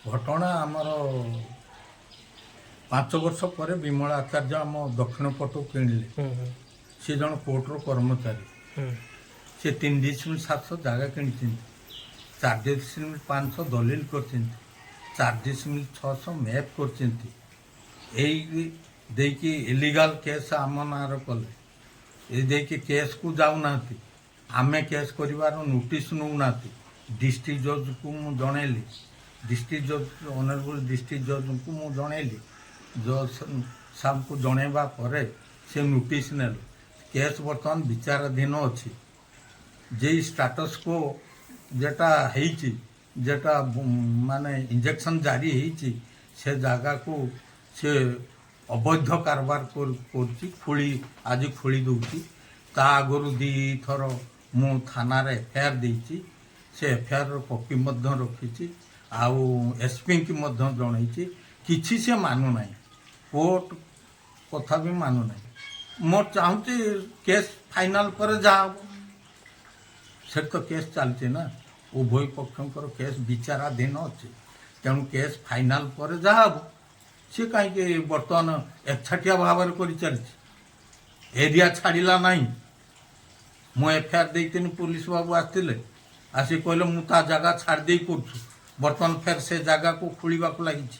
ଘଟଣା ଆମର 5 ବର୍ଷ ପରେ ବିମଳା ଆଚାର୍ଯ୍ୟ ଆମ ଦକ୍ଷିଣ ପଟକୁ କିଣିଲେ। ସେ ଜଣେ କୋର୍ଟର କର୍ମଚାରୀ। ସେ 3,700 ଜାଗା କିଣିଛନ୍ତି, 4,500 ଦଲିଲ କରିଛନ୍ତି, 4,600 ମ୍ୟାପ୍ କରିଛନ୍ତି। ଏଇ ଦେଇକି ଇଲିଗାଲ କେସ୍ ଆମ ନାଁରେ କଲେ। ଏ ଦେଇକି କେସ୍କୁ ଯାଉନାହାନ୍ତି। ଆମେ କେସ୍ କରିବାର ନୋଟିସ୍ ନେଉନାହାନ୍ତି। ଡିଷ୍ଟ୍ରିକ୍ଟ ଜଜ୍କୁ ମୁଁ ଜଣେଇଲି, ଡିଷ୍ଟ୍ରିକ୍ଟ ଜଜ୍ ଅନରେବୁଲ୍ ଡିଷ୍ଟ୍ରିକ୍ଟ ଜଜ୍ଙ୍କୁ ମୁଁ ଜଣେଇଲି। ଜଜ୍ ସାହେବଙ୍କୁ ଜଣେଇବା ପରେ ସେ ନୋଟିସ୍ ନେଲେ। କେସ୍ ବର୍ତ୍ତମାନ ବିଚାରାଧୀନ ଅଛି। যেই স্ট্যাটস কো যেটা ହେଇଛି, যেটা ମାନେ ଇଞ୍ଜେକ୍ସନ୍ ଜାରି ହେଇଛି, ସେ ଜାଗାକୁ ସେ ଅବୈଧ କାରବାର କରୁଛି, ଆଜି ଖୋଳି ଦେଉଛି। ତା ଆଗରୁ 2 ଥର ମୁଁ ଥାନାରେ ଏଫଆଇଆର୍ ଦେଇଛି। ସେ ଏଫଆଇଆର୍ର କପି ମଧ୍ୟ ରଖିଛି, ଆଉ ଏସ୍ପିଙ୍କି ମଧ୍ୟ ଜଣେଇଛି। କିଛି ସେ ମାନୁନାହିଁ, କୋର୍ଟ କଥା ବି ମାନୁନାହିଁ। ମୁଁ ଚାହୁଁଛି କେସ୍ ଫାଇନାଲ୍ ପରେ ଯାହା ହେବ। ସେଠି ତ କେସ୍ ଚାଲିଛି ନା, ଉଭୟ ପକ୍ଷଙ୍କର କେସ୍ ବିଚାରାଧୀନ ଅଛି। ତେଣୁ କେସ୍ ଫାଇନାଲ୍ ପରେ ଯାହା ହେବ। ସିଏ କାହିଁକି ବର୍ତ୍ତମାନ ଏକଛାଟିଆ ଭାବରେ କରିଚାଲିଛି, ଏରିଆ ଛାଡ଼ିଲା ନାହିଁ। ମୁଁ ଏଫଆଇଆର୍ ଦେଇଥିଲି, ପୁଲିସ ବାବୁ ଆସିଥିଲେ, ଆସି କହିଲେ ମୁଁ ତା ଜାଗା ଛାଡ଼ି ଦେଇ କରୁଛୁ। ବର୍ତ୍ତମାନ ଫେର ସେ ଜାଗାକୁ ଖୋଳିବାକୁ ଲାଗିଛି।